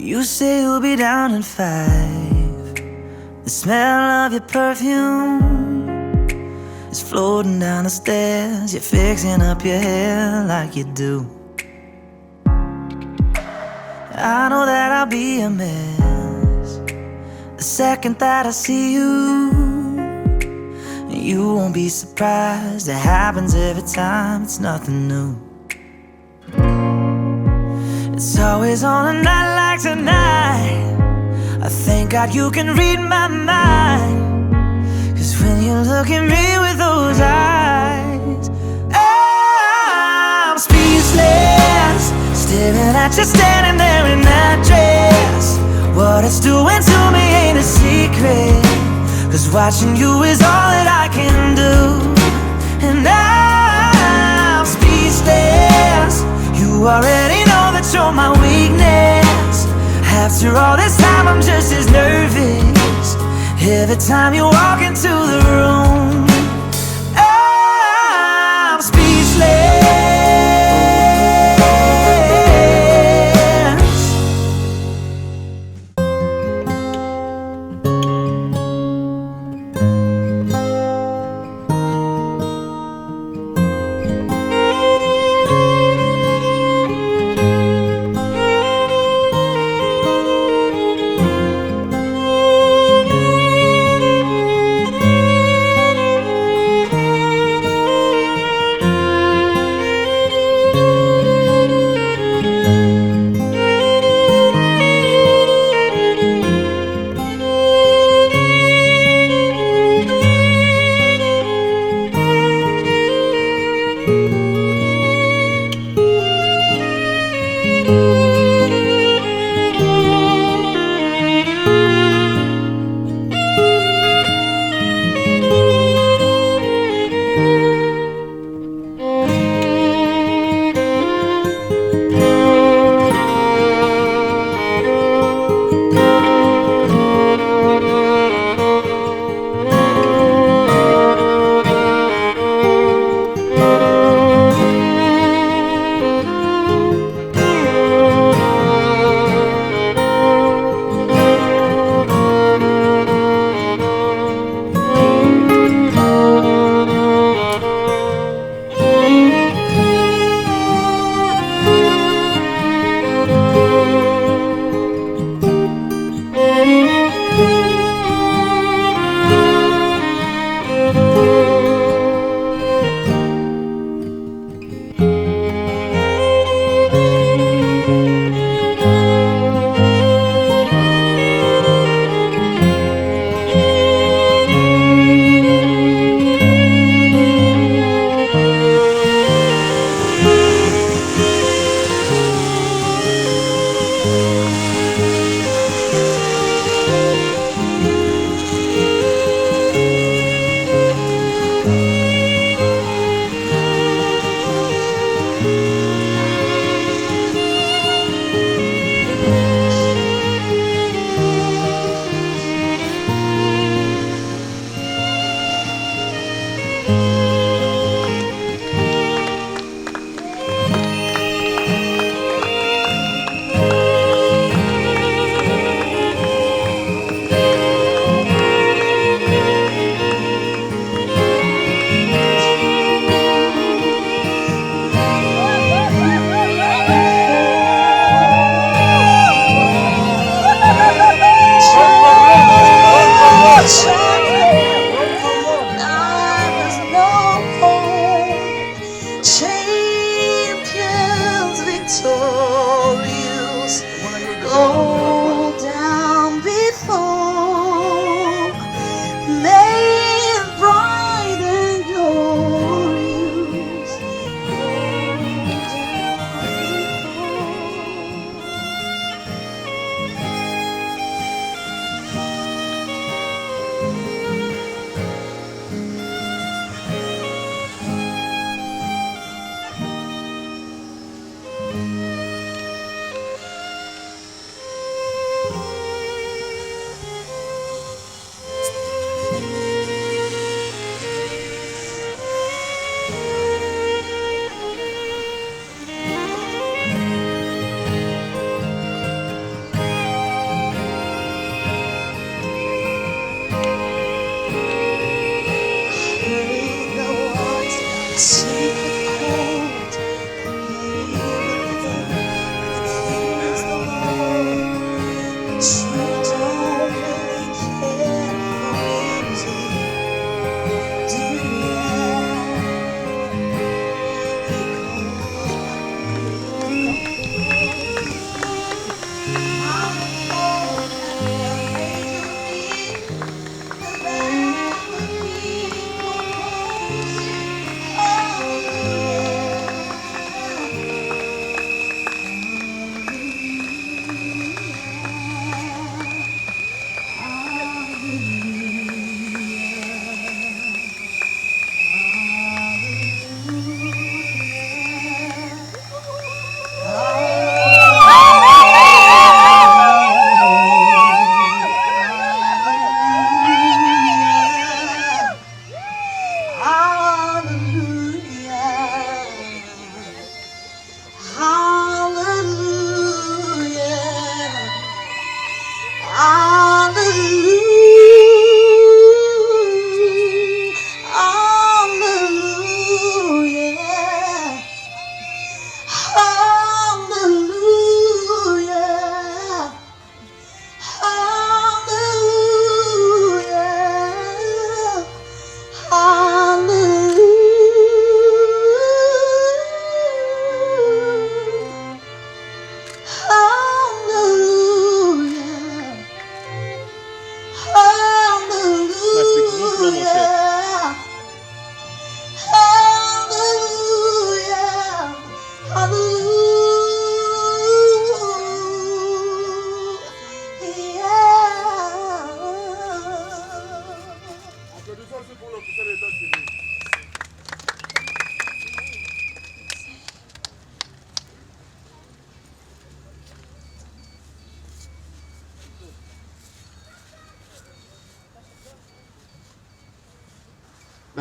You say you'll be down in 5. The smell of your perfume is floating down the stairs. You're fixing up your hair like you do. I know that I'll be a mess the second that I see you. You won't be surprised, it happens every time, it's nothing new. It's always on a night like tonight. I thank God you can read my mind, 'cause when you look at me with those eyes, I'm speechless, staring at you standing there in that dress. What it's doing to me ain't a secret, 'cause watching you is all that I can do. And I'm speechless, you already know that you're my weakness. After all this time I'm just as nervous every time you walk into the room. I'm speechless.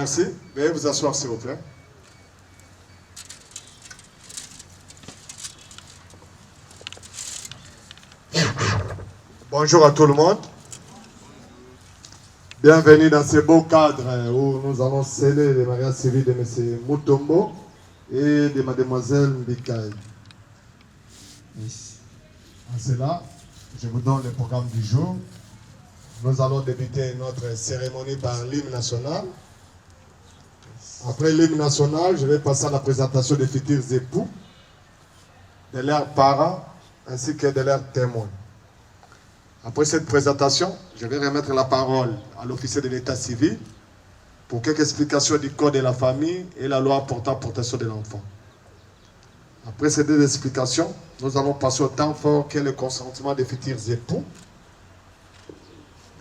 Merci. Veuillez vous asseoir, s'il vous plaît. Bonjour à tout le monde. Bienvenue dans ce beau cadre où nous allons sceller le mariage civil de M. Mutombo et de Mademoiselle Mbikaï. En cela, je vous donne le programme du jour. Nous allons débuter notre cérémonie par l'hymne national. Après l'hymne national, je vais passer à la présentation des futurs époux, de leurs parents ainsi que de leurs témoins. Après cette présentation, je vais remettre la parole à l'officier de l'état civil pour quelques explications du code de la famille et la loi portant protection de l'enfant. Après ces deux explications, nous allons passer au temps fort qui est le consentement des futurs époux,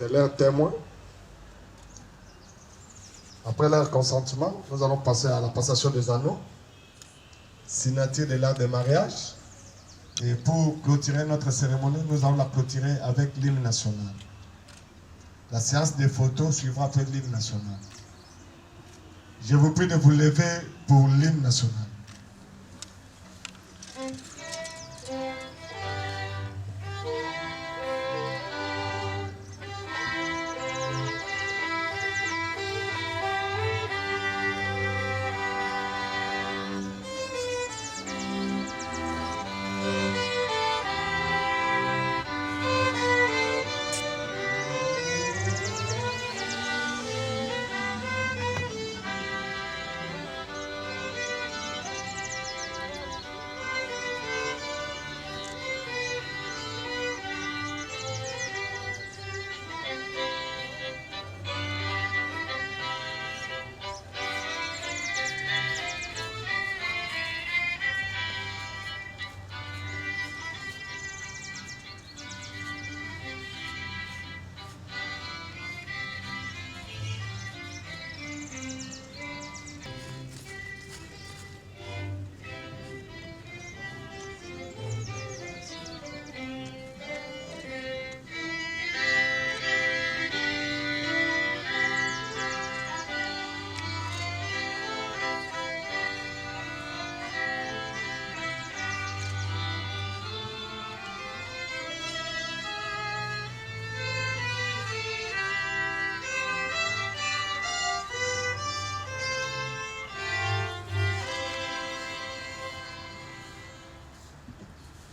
de leurs témoins. Après leur consentement, nous allons passer à la passation des anneaux, signature de l'acte de mariage. Et pour clôturer notre cérémonie, nous allons la clôturer avec l'hymne national. La séance des photos suivra après l'hymne national. Je vous prie de vous lever pour l'hymne national.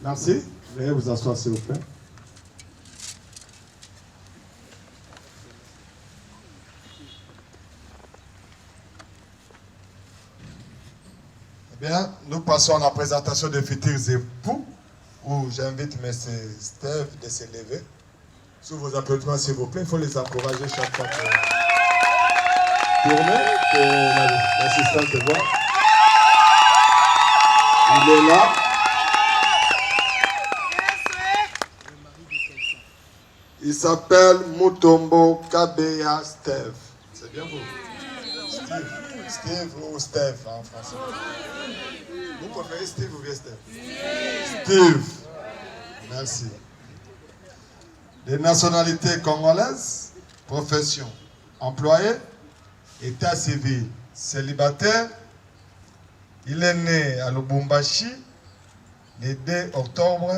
Merci. Veuillez vous asseoir, s'il vous plaît. Eh bien, nous passons à la présentation des futurs époux, où j'invite M. Steve de se lever. Sous vos applaudissements, s'il vous plaît, il faut les encourager chaque fois pour tourner, que l'assistante voit. Il est là. Il s'appelle Mutombo Kabeya Steve. C'est bien vous? Steve ou Steve en français? Vous préférez Steve ou bien Steve? Steve. Merci. De nationalité congolaise, profession, employé, état civil, célibataire. Il est né à Lubumbashi le 2 octobre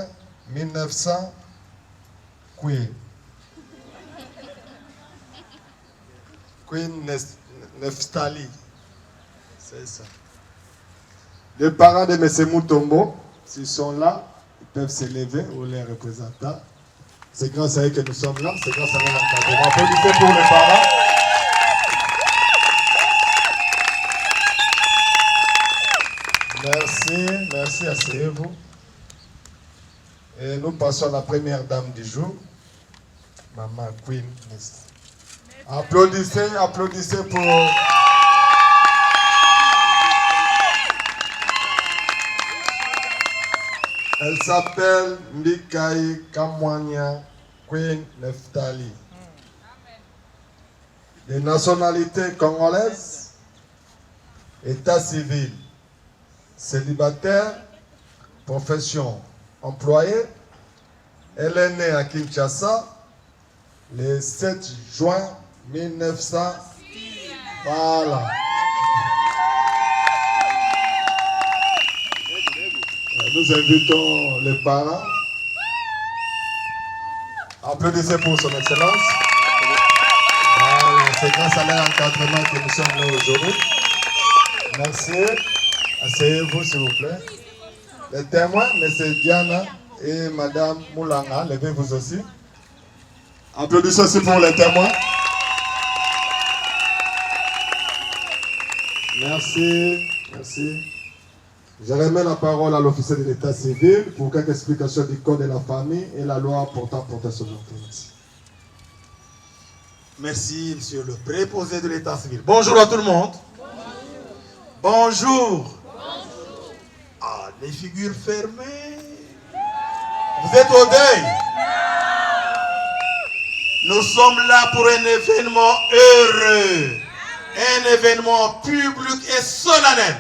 1900. Queen Neftali. C'est ça. Les parents de M. Mutombo, s'ils sont là, ils peuvent se lever ou les représentants. C'est grâce à eux que nous sommes là. C'est grâce à leur encadrement. Applaudissez pour les parents. Merci. Merci, asseyez-vous. Et nous passons à la première dame du jour, Maman Queen. Applaudissez, applaudissez pour... Elle s'appelle Mbikaï Kamwanya Queen Neftali. De nationalité congolaise, état civil, célibataire, profession, employé. Elle est née à Kinshasa le 7 juin 1900. Voilà. Nous invitons les parents. Applaudissez pour son excellence. Voilà, c'est grâce à leur encadrement que nous sommes là aujourd'hui. Merci. Asseyez-vous s'il vous plaît. Les témoins, M. Diana et Mme Moulanga, levez-vous aussi. Applaudissez aussi pour les témoins. Merci, merci. Je remets la parole à l'officier de l'état civil pour quelques explications du code de la famille et la loi portant protection de l'enfance. Merci, monsieur le préposé de l'état civil. Bonjour à tout le monde. Bonjour. Ah, les figures fermées. Vous êtes au deuil. Nous sommes là pour un événement heureux. Un événement public et solennel.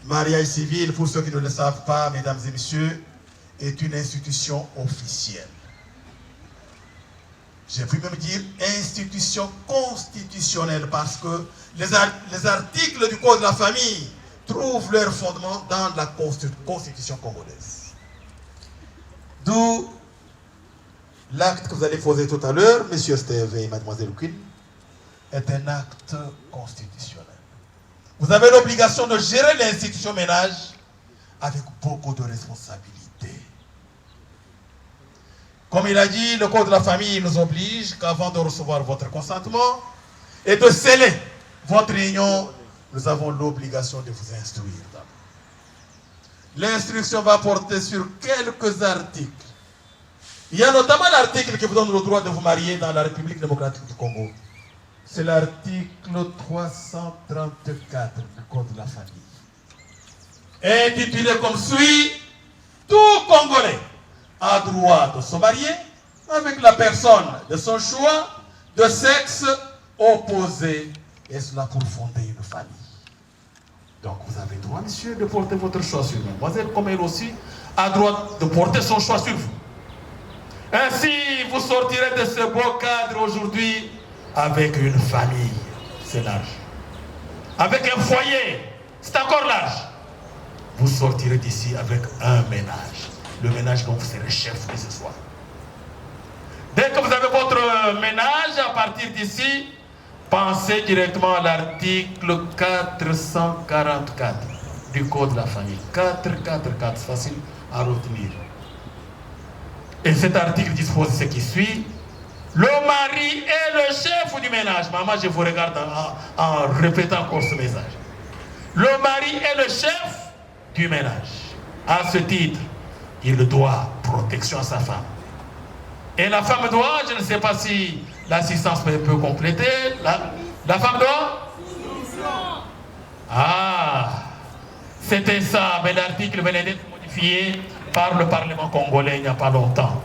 Mariage civil, pour ceux qui ne le savent pas, mesdames et messieurs, est une institution officielle. J'ai pu même dire institution constitutionnelle parce que les articles du Code de la famille trouvent leur fondement dans la Constitution congolaise. D'où l'acte que vous allez poser tout à l'heure, monsieur Steve et mademoiselle Quinn, est un acte constitutionnel. Vous avez l'obligation de gérer l'institution ménage avec beaucoup de responsabilités. Comme il a dit, le Code de la famille nous oblige qu'avant de recevoir votre consentement et de sceller votre union, nous avons l'obligation de vous instruire. L'instruction va porter sur quelques articles. Il y a notamment l'article qui vous donne le droit de vous marier dans la République démocratique du Congo. C'est l'article 334 du Code de la famille. Intitulé comme suit: tout Congolais a droit de se marier avec la personne de son choix, de sexe opposé, et cela pour fonder une famille. Donc vous avez droit, monsieur, de porter votre choix sur mademoiselle, comme elle aussi a droit de porter son choix sur vous. Ainsi, vous sortirez de ce beau cadre aujourd'hui avec une famille, c'est large. Avec un foyer, c'est encore large. Vous sortirez d'ici avec un ménage. Le ménage dont vous serez chef de ce soir. Dès que vous avez votre ménage, à partir d'ici, pensez directement à l'article 444 du Code de la famille. 444, c'est facile à retenir. Et cet article dispose ce qui suit. Le mari est le chef du ménage. Maman, je vous regarde en répétant encore ce message. Le mari est le chef du ménage. À ce titre, il doit protection à sa femme. Et la femme doit, je ne sais pas si l'assistance peut compléter, la femme doit. Ah, c'était ça, mais l'article venait d'être modifié par le Parlement congolais il n'y a pas longtemps.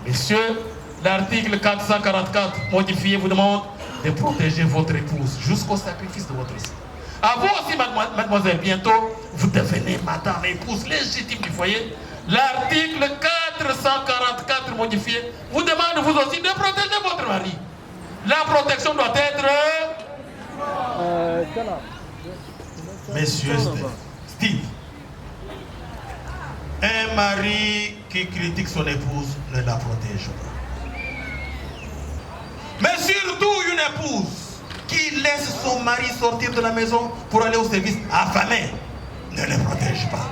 Messieurs, l'article 444 modifié vous demande de protéger votre épouse jusqu'au sacrifice de votre sang. À vous aussi, mademoiselle, bientôt, vous devenez madame, épouse légitime du foyer. L'article 444 modifié vous demande vous aussi de protéger votre mari. La protection doit être... Messieurs Steve, un mari qui critique son épouse ne la protège pas. Mais surtout une épouse qui laisse son mari sortir de la maison pour aller au service affamé ne le protège pas.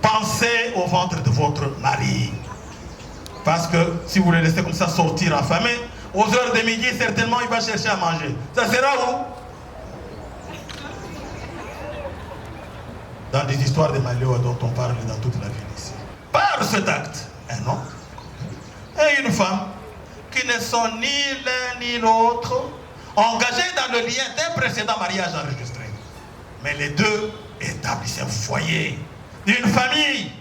Pensez au ventre de votre mari. Parce que si vous le laissez comme ça sortir affamé, aux heures de midi, certainement il va chercher à manger. Ça sera où? Dans des histoires de malheur dont on parle dans toute la ville ici. Par cet acte, un homme et une femme qui ne sont ni l'un ni l'autre engagés dans le lien d'un précédent mariage enregistré. Mais les deux établissent un foyer, une famille,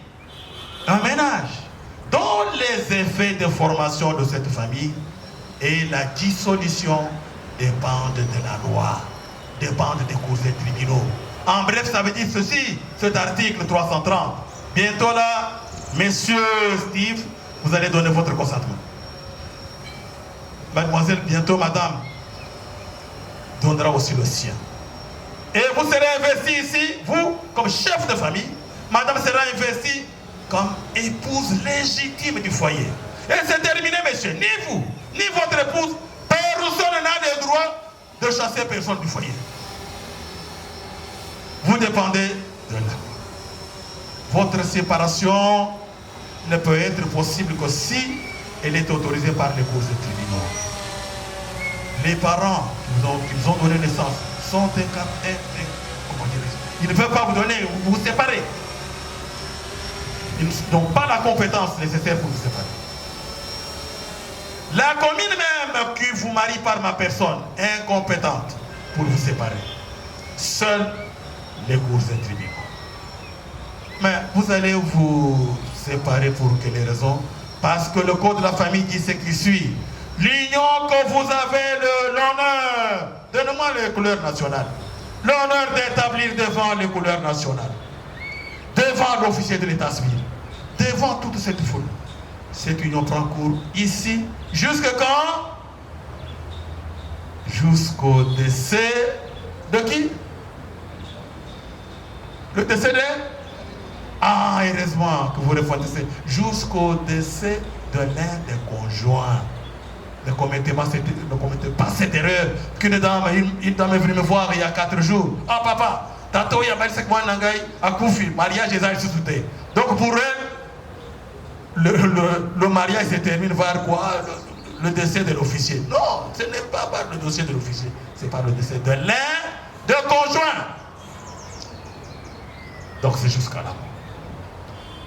un ménage, dont les effets de formation de cette famille et la dissolution dépendent de la loi, dépendent des cours et tribunaux. En bref, ça veut dire ceci, cet article 330. Bientôt là, messieurs Steve, vous allez donner votre consentement. Mademoiselle, bientôt madame, donnera aussi le sien. Et vous serez investi ici, vous, comme chef de famille. Madame sera investie comme épouse légitime du foyer. Et c'est terminé, monsieur. Ni vous, ni votre épouse, personne n'a le droit de chasser personne du foyer. Vous dépendez de là. Votre séparation ne peut être possible que si elle est autorisée par les causes de tribunaux. Les parents qui vous ont donné naissance sont comment dire, ils ne peuvent pas vous donner, vous séparer. Ils n'ont pas la compétence nécessaire pour vous séparer. La commune même qui vous marie par ma personne est incompétente pour vous séparer. Seuls les cours et tribunaux. Mais vous allez vous séparer pour quelles raisons? Parce que le code de la famille dit ce qui suit. L'union que vous avez l'honneur, donnez-moi les couleurs nationales, l'honneur d'établir devant les couleurs nationales, devant l'officier de l'état civil, devant toute cette foule. Cette union prend cours ici, jusqu'à quand? Jusqu'au décès de qui? Le décès de? Ah, heureusement que vous répondez, jusqu'au décès de l'un des conjoints. Ne commettez pas cette erreur. Qu'une dame est venue me voir il y a 4 jours. Ah papa, tato il y a bel sec moi nangai à Koufi, mariage et ça sous-souté. Donc pour elle, le mariage se termine vers quoi? Le décès de l'officier. Non, ce n'est pas par le dossier de l'officier, c'est par le décès de l'un des conjoints. Donc c'est jusqu'à là.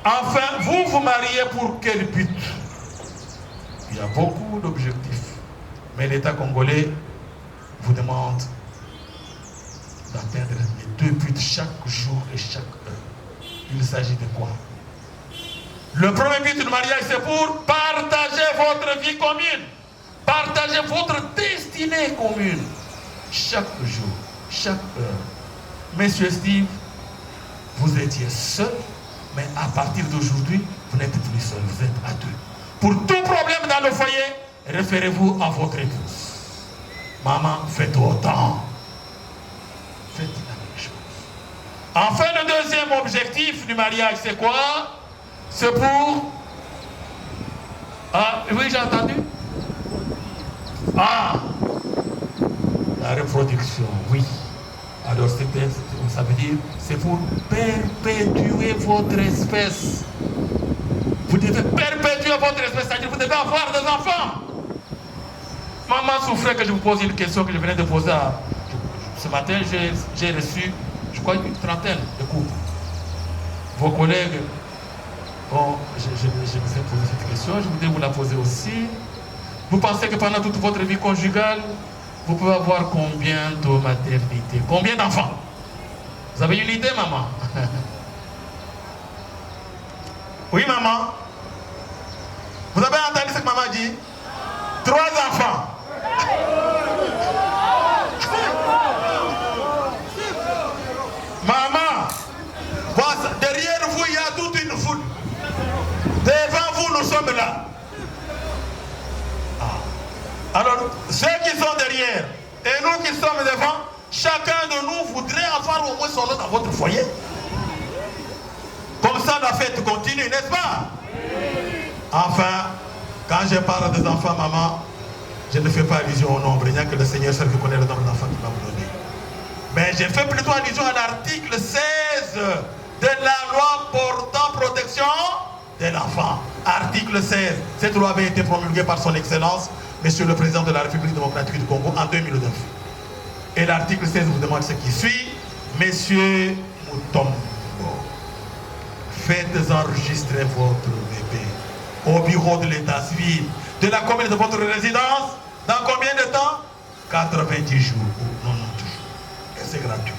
Enfin, vous vous mariez pour quel but? Il y a beaucoup d'objectifs. Mais l'État congolais vous demande d'atteindre les 2 buts chaque jour et chaque heure. Il s'agit de quoi? Le premier but du mariage, c'est pour partager votre vie commune. Partager votre destinée commune. Chaque jour, chaque heure. Monsieur Steve, vous étiez seul, mais à partir d'aujourd'hui, vous n'êtes plus seul, vous êtes à 2. Pour tout problème dans le foyer, référez-vous à votre épouse. Maman, faites autant. Faites la même chose. Enfin, le deuxième objectif du mariage, c'est quoi? C'est pour... Ah, oui, j'ai entendu. Ah, la reproduction, oui. Alors, ça veut dire, c'est pour perpétuer votre espèce. Vous devez perpétuer votre espèce, c'est-à-dire vous devez avoir des enfants. Maman souffrait que je vous pose une question que je venais de poser. Ce matin, j'ai reçu, je crois, une trentaine de couples. Vos collègues, bon, je vous ai posé cette question, je voudrais vous la poser aussi. Vous pensez que pendant toute votre vie conjugale, vous pouvez avoir combien de maternité? Combien d'enfants? Vous avez une idée, maman? Oui, maman. Vous avez entendu ce que maman dit? 3 enfants. Maman, derrière vous, il y a toute une foule. Devant vous, nous sommes là. Alors, ceux qui sont derrière et nous qui sommes devant, chacun de nous voudrait avoir au moins son nom dans votre foyer. Comme ça, la fête continue, n'est-ce pas? Enfin, quand je parle des enfants, maman, je ne fais pas allusion au nombre. Il n'y a que le Seigneur seul qui connaît le nombre d'enfants qu'il va vous donner. Mais je fais plutôt allusion à l'article 16 de la loi portant protection de l'enfant. Article 16. Cette loi avait été promulguée par son Excellence, Monsieur le Président de la République démocratique du Congo, en 2009. Et l'article 16 vous demande ce qui suit. Monsieur Mutombo, faites enregistrer votre bébé au bureau de l'état civil de la commune de votre résidence. Dans combien de temps? 90 jours ou 90 jours. Et c'est gratuit.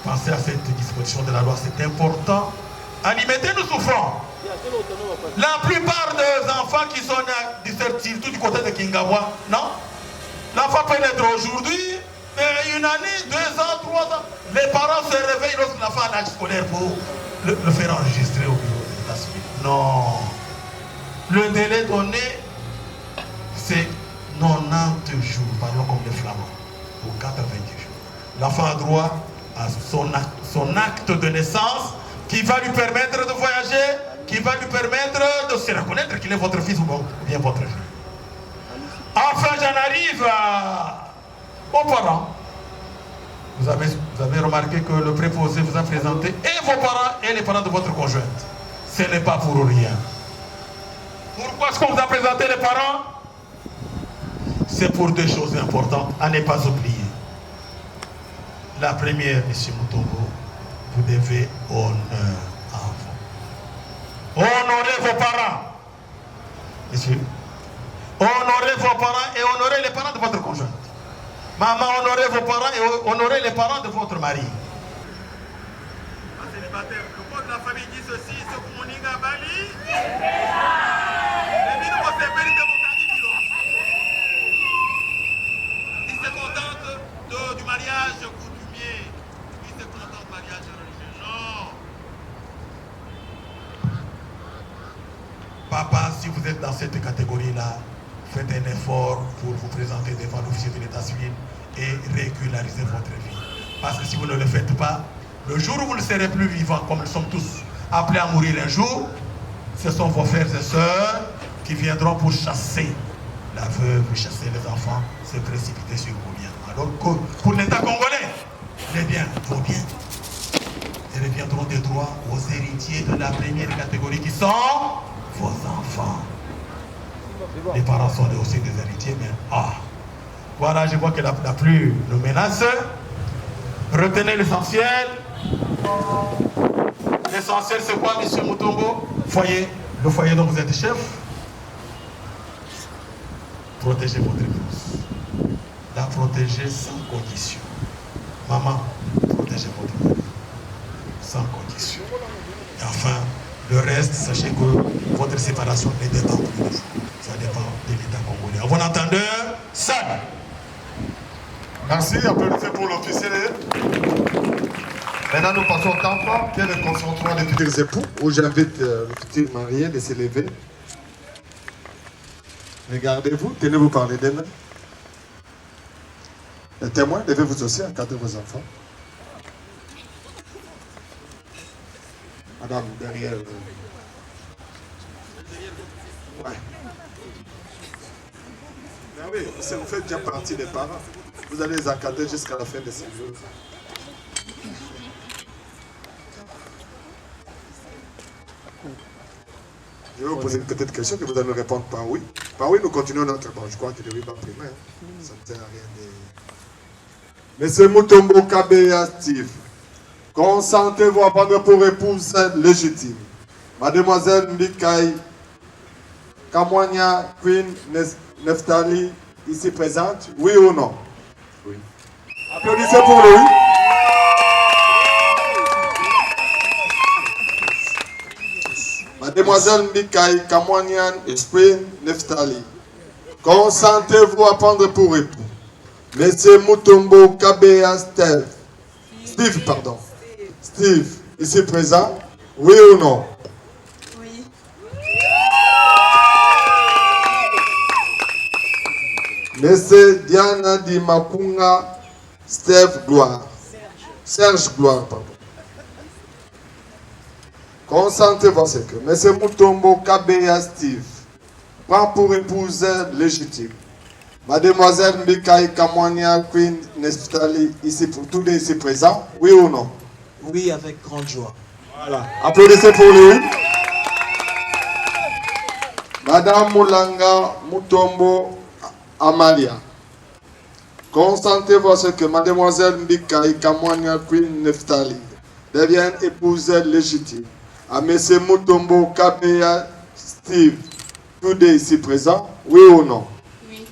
Pensez à cette disposition de la loi, c'est important. Alimenter, nous souffrons. La plupart des enfants qui sont nés, surtout du côté de Kingawa, non? L'enfant peut naître aujourd'hui, mais 1 année, 2 ans, 3 ans. Les parents se réveillent lorsque l'enfant a l'âge scolaire pour le faire enregistrer au bureau de l'état civil. Non. Le délai donné, c'est 90 jours, parlons comme les flamands, pour 90 jours. L'enfant a droit à son acte de naissance qui va lui permettre de voyager, qui va lui permettre de se reconnaître qu'il est votre fils ou bien votre fille. Enfin, j'en arrive aux parents. Vous avez remarqué que le préposé vous a présenté et vos parents et les parents de votre conjointe. Ce n'est pas pour rien. Pourquoi est-ce qu'on vous a présenté les parents? C'est pour deux choses importantes à ne pas oublier. La première, M. Mutombo, vous devez honneur à vous. Honorez vos parents. Monsieur. Honorez vos parents et honorez les parents de votre conjointe. Maman, honorez vos parents et honorez les parents de votre mari. Un célibataire, le code de la famille dit ceci, ce que mon ninga bali. Il se contente du mariage coutumier. Il se contente du mariage religieux. Non. Papa, si vous êtes dans cette catégorie-là, faites un effort pour vous présenter devant l'officier de l'état civil et régulariser votre vie. Parce que si vous ne le faites pas, le jour où vous ne serez plus vivant, comme nous sommes tous appelés à mourir un jour, ce sont vos frères et sœurs qui viendront pour chasser la veuve, chasser les enfants, se précipiter sur vos biens. Alors que pour l'État congolais, les biens, vos biens, ils reviendront des droits aux héritiers de la première catégorie qui sont vos enfants. Les parents sont aussi des héritiers, mais voilà, je vois que la pluie nous menace. Retenez l'essentiel. L'essentiel, c'est quoi, M. Mutombo? Foyer, le foyer dont vous êtes chef. Protégez votre épouse. La protéger sans condition. Maman, protégez votre mari. Sans condition. Et enfin, le reste, sachez que votre séparation ne dépend plus de vous. Ça dépend de l'État congolais. À bon entendeur, ça. Merci, applaudissez pour l'officier. Maintenant, nous passons au temps fort, qui est le consentement des futurs époux, où j'invite le futur marié de s'élever. Regardez-vous, tenez-vous par les deux mains. Les témoins, levez-vous aussi, encadrez vos enfants. Madame, derrière. Ouais. Mais oui, vous faites déjà partie des parents. Vous allez les encadrer jusqu'à la fin de ces jours. Je vais vous poser une petite question que vous allez me répondre par oui. Par oui, nous continuons notre... Bon, je crois que le oui va primer. Ça ne sert à rien de... Monsieur Mutombo Kabeya Steve, consentez-vous à prendre pour épouse légitime Mademoiselle Mbikai Kamwanya Queen Neftali, ici présente, oui ou non? Oui. Applaudissez pour lui. Mademoiselle Mbikai Kamwanya Queen Neftali, consentez-vous à prendre pour époux Monsieur Mutombo Kabeya Steve, pardon. Steve, ici présent, oui ou non? Oui. Monsieur Diana Di Makunga Steve Gloire. Serge Gloire, pardon. Consentez-vous à ce que Monsieur Mutombo Kabeya Steve prend pour épouse légitime Mademoiselle Mbikai Kamwanya Queen Neftali, ici pour tous les ici présents, oui ou non? Oui, avec grande joie. Voilà. Applaudissez pour lui. Madame Moulanga Mutombo Amalia, consentez-vous à ce que Mademoiselle Mbikai Kamwanya Queen Neftali devienne épouse légitime à Monsieur Mutombo Kabeya Steve, tous les ici présents, oui ou non? Oui.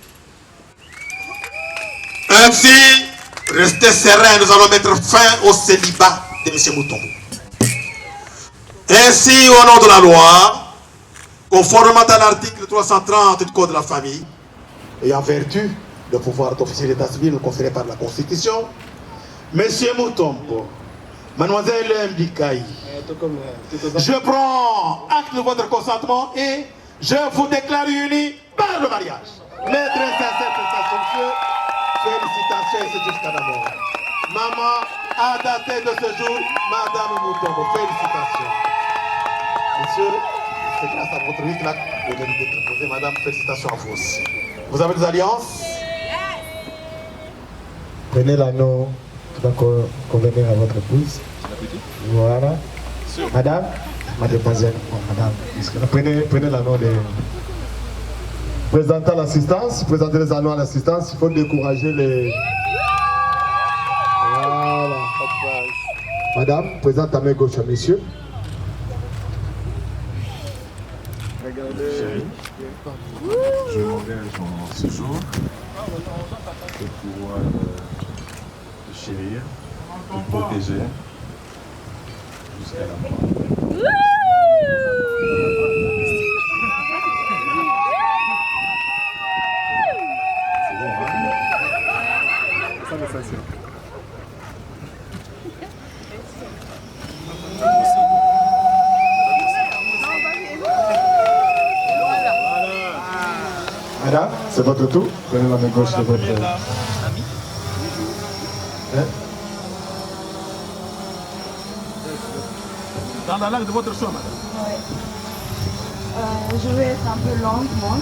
Ainsi, restez serein, nous allons mettre fin au célibat de M. Mutombo. Ainsi, au nom de la loi, conformément à l'article 330 du Code de la famille, et en vertu du pouvoir d'officier d'état civil conféré par la Constitution, M. Mutombo, Mademoiselle Mbikai, je prends acte de votre consentement et je vous déclare unis par le mariage. Maître sincère prestation. messieurs, félicitations et c'est jusqu'à d'abord. Maman a daté de ce jour, Madame Moutombo. Félicitations. Messieurs, c'est grâce à votre risque là que vous avez déposé. Madame, félicitations à vous aussi. Vous avez des alliances? Prenez l'anneau qui va convenir à votre épouse. Voilà. Madame, ma demoiselle, madame, prenez l'anneau de... Présentez l'assistance, présentez les anneaux à l'assistance, il faut décourager les... Voilà. Madame, présente ta main gauche à messieurs. Regardez. Je m'engage en ce jour de pouvoir te chérir, te protéger jusqu'à la mort. C'est bon, hein? Ça me fascine. Madame, c'est votre tour. Prenez la main gauche de votre ami. Dans la langue de votre choix, madame. Oui. Je vais être un peu lente, moi.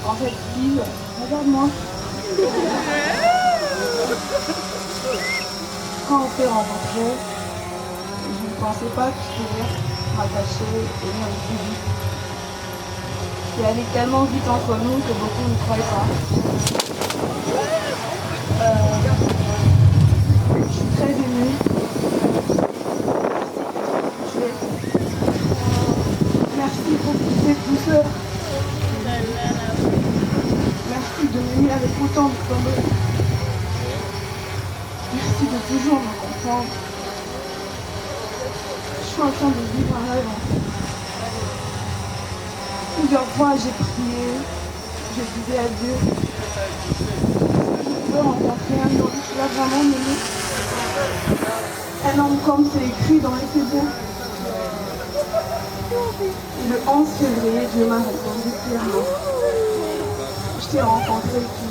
En fait, Phil, regarde-moi. Quand on s'est rencontrés, je ne pensais pas que je pourrais m'attacher et venir le plus vite. C'est allé tellement vite entre nous que beaucoup ne croyaient pas. Je suis très émue. Merci pour toutes ces douceurs. Merci de m'aimer avec autant de tendresse. Merci de toujours me comprendre. Je suis en train de vivre un rêve en fait. Plusieurs fois j'ai prié, je disais à Dieu, je veux rencontrer un homme qui va vraiment m'aimer. Un homme comme c'est écrit dans les Hébreux. Et le 11 février, Dieu m'a répondu clairement. Je t'ai rencontré qui?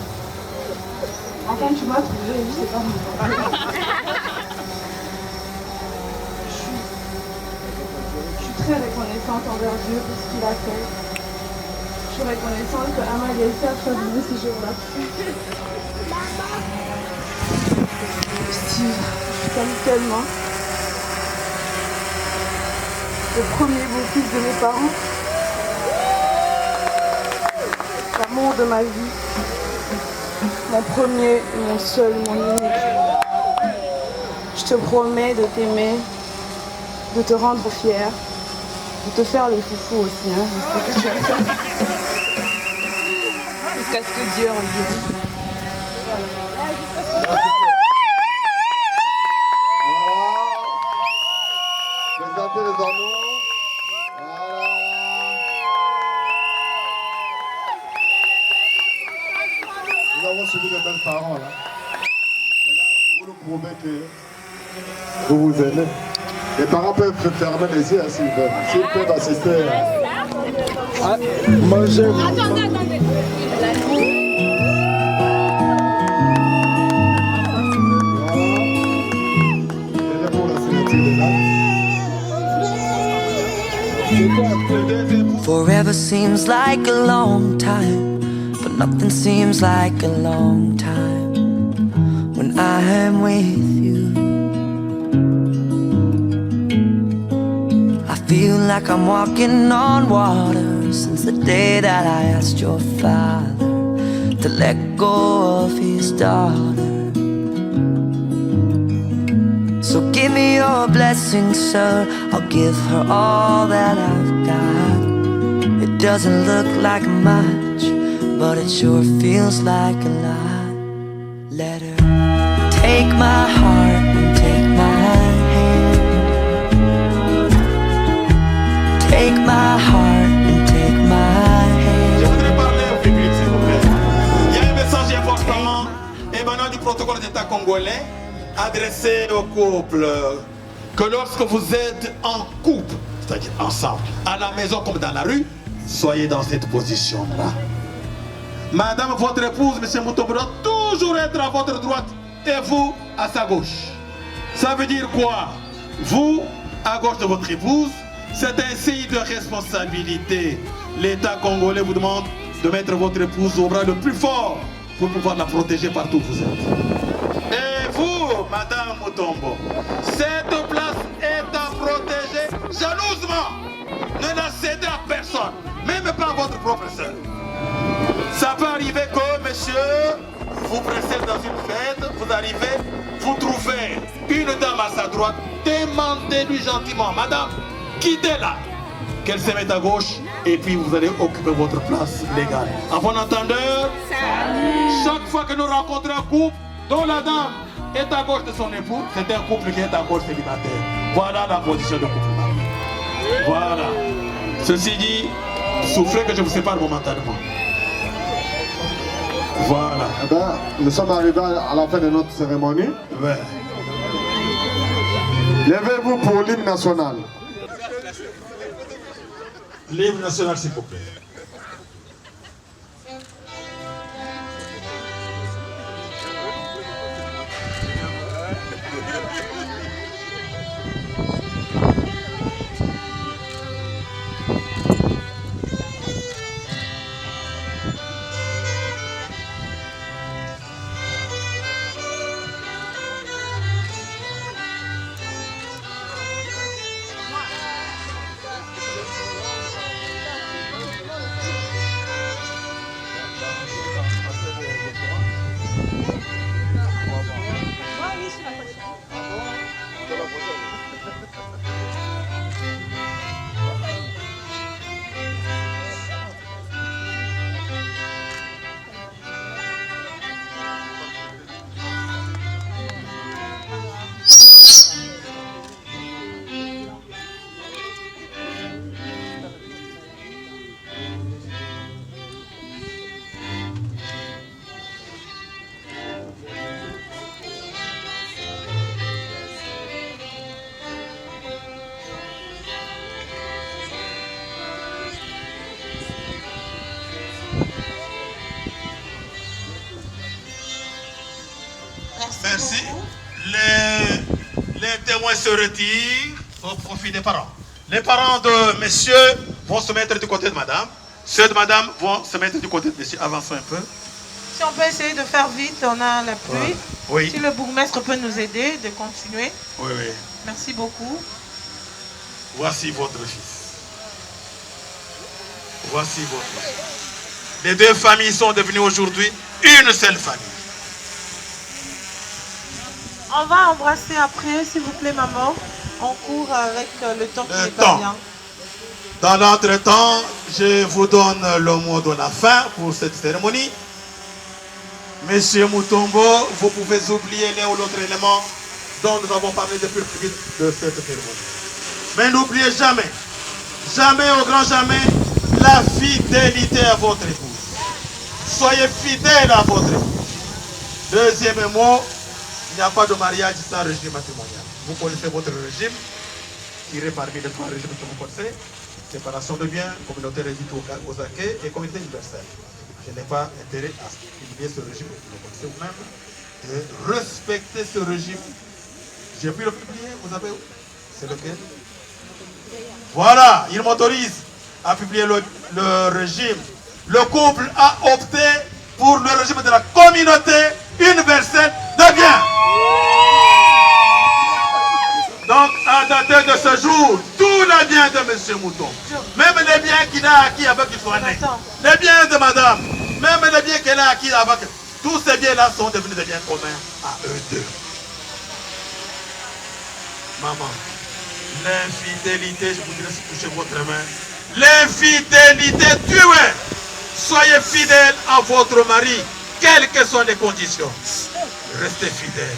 Enfin, tu m'as trouvé, je sais pas pourquoi. Je suis très reconnaissante envers Dieu pour ce qu'il a fait. Je suis reconnaissante que Ama ait été à choisir ce jour-là. Steve, je t'aime tellement. Le premier beau-fils de mes parents. L'amour de ma vie. Mon premier, mon seul, mon unique. Je te promets de t'aimer, de te rendre fier, de te faire le foufou aussi. Hein. Jusqu'à ce que Dieu en dise. Présentez les anneaux. Nous avons suivi de belles paroles. Maintenant, vous nous prouvez que vous vous aimez. Les parents peuvent fermer les yeux s'ils veulent. S'ils peuvent assister à manger. Attendez. C'est pour la signature des actes. Forever seems like a long time, but nothing seems like a long time when I am with you. I feel like I'm walking on water since the day that I asked your father to let go of his daughter. So give me your blessing, sir. I'll give her all that I've got. It doesn't look like much, but it sure feels like a lot. Let her take my heart and take my hand. Take my heart and take my Je hand. voudrais parler au public, s'il vous plaît. Il y a un message important émanant du protocole d'État congolais adressé au couple. Que lorsque vous êtes en couple, c'est-à-dire ensemble, à la maison comme dans la rue, soyez dans cette position-là. Madame, votre épouse, M. Mutombo, doit toujours être à votre droite et vous à sa gauche. Ça veut dire quoi? Vous, à gauche de votre épouse, c'est un signe de responsabilité. L'État congolais vous demande de mettre votre épouse au bras le plus fort pour pouvoir la protéger partout où vous êtes. Et vous, Madame Mutombo, cette place est à protéger jalousement. Ne la cédez à personne, même pas à votre propre sœur. Ça peut arriver que, monsieur, vous pressez dans une fête, vous arrivez, vous trouvez une dame à sa droite, demandez-lui gentiment, madame, quittez-la, qu'elle se mette à gauche, et puis vous allez occuper votre place légale. À bon entendeur, chaque fois que nous rencontrons un couple dont la dame est à gauche de son époux, c'est un couple qui est à gauche célibataire. Voilà la position de couple marié. Voilà. Ceci dit, souffrez que je vous sépare momentanément. Voilà. Eh bien, nous sommes arrivés à la fin de notre cérémonie. Ouais. Levez-vous pour l'hymne national. L'hymne national, s'il vous plaît. Merci. Les témoins se retirent au profit des parents. Les parents de monsieur vont se mettre du côté de madame. Ceux de madame vont se mettre du côté de monsieur. Avançons un peu. Si on peut essayer de faire vite, on a la pluie. Oui. Si le bourgmestre peut nous aider de continuer. Oui, oui. Merci beaucoup. Voici votre fils. Voici votre fils. Les deux familles sont devenues aujourd'hui une seule famille. On va embrasser après, s'il vous plaît, maman. On court avec le temps qui n'est pas bien. Dans l'entretemps, je vous donne le mot de la fin pour cette cérémonie. Monsieur Mutombo, vous pouvez oublier l'un ou l'autre élément dont nous avons parlé depuis le début de cette cérémonie. Mais n'oubliez jamais, jamais au grand jamais, la fidélité à votre épouse. Soyez fidèle à votre épouse. Deuxième mot, il n'y a pas de mariage sans régime matrimonial. Vous connaissez votre régime, tiré parmi les trois régimes que vous connaissez. Séparation de biens, communauté résidue aux acquis et communauté universelle. Je n'ai pas intérêt à oublier ce régime, vous le connaissez vous-même. Et respectez ce régime. J'ai pu le publier, vous avez où? C'est lequel? Voilà, il m'autorise à publier le régime. Le couple a opté pour le régime de la communauté universelle de biens. Donc, à dater de ce jour, tous les biens de M. Mouton, même les biens qu'il a acquis avant qu'il soit né, les biens de madame, même les biens qu'elle a acquis avant, tous ces biens-là sont devenus des biens communs à eux deux. Maman, l'infidélité, je vous laisse toucher votre main. L'infidélité tue. Soyez fidèles à votre mari, quelles que soient les conditions. Restez fidèles.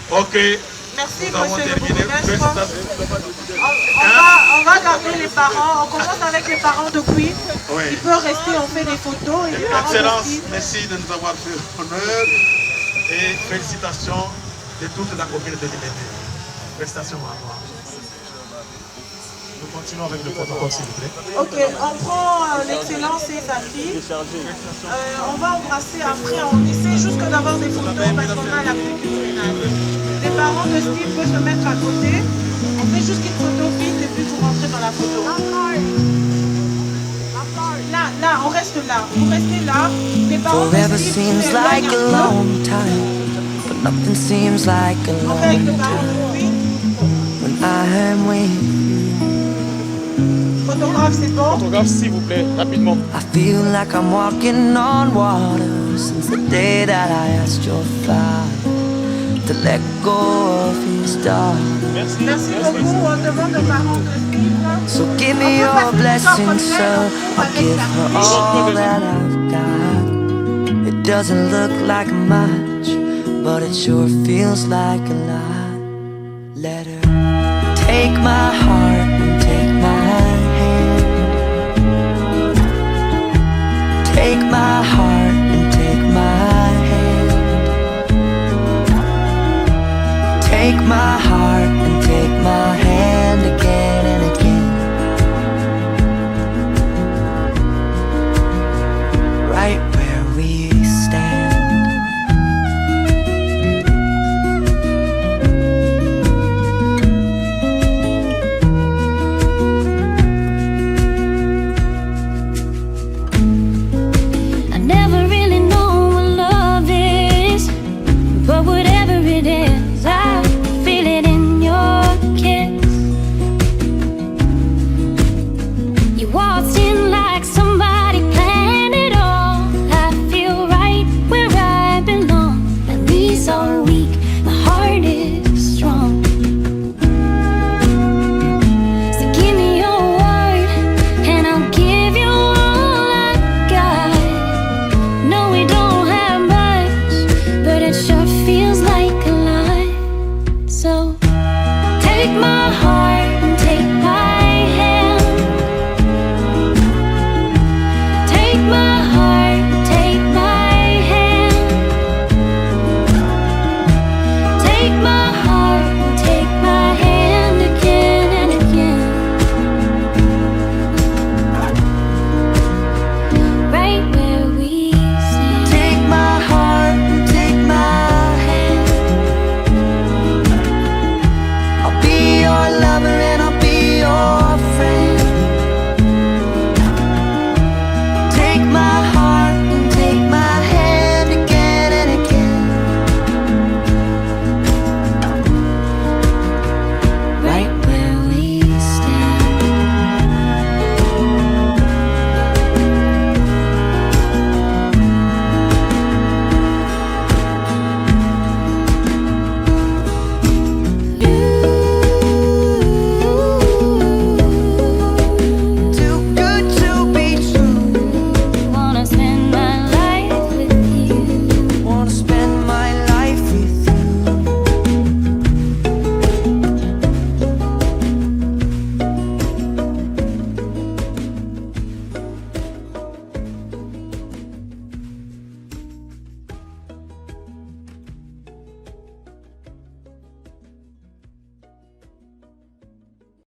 Ok. Merci, Nous avons monsieur le terminé. bourgmestre. On va garder les parents. On commence avec les parents de Gouy. Oui. Il peut rester, on fait des photos. Et les parents Excellence, aussi. merci de nous avoir fait honneur et félicitations de toute la communauté de Liberté. Félicitations à moi. Nous continuons avec le protocole, s'il vous plaît. Ok, on prend l'excellence et sa fille. On va embrasser après. On essaie juste d'avoir des photos parce qu'on a la culture pénale. Les parents de Steve peuvent se mettre à côté. On fait juste une photo vite et puis vous rentrez dans la photo. Là, on reste là. Vous restez là. Les parents de Forever Steve seems like a long time, but nothing seems like a on fait avec le long parent time de Steve. when I am with you. Photographe, c'est bon. Photographe, s'il vous plaît, rapidement. I feel like I'm walking on water since the day that I asked your father to let go of his daughter. Merci. Merci beaucoup. On demande aux parents de Steve. So give me your blessing, sir. I'll give her all that I've got. It doesn't look like much, but it sure feels like a lot. Let her take my heart and take my hand. Take my heart and take my hand. Take my heart and take my hand again and again. Right where we stand. I never really know what love is, but whatever it is,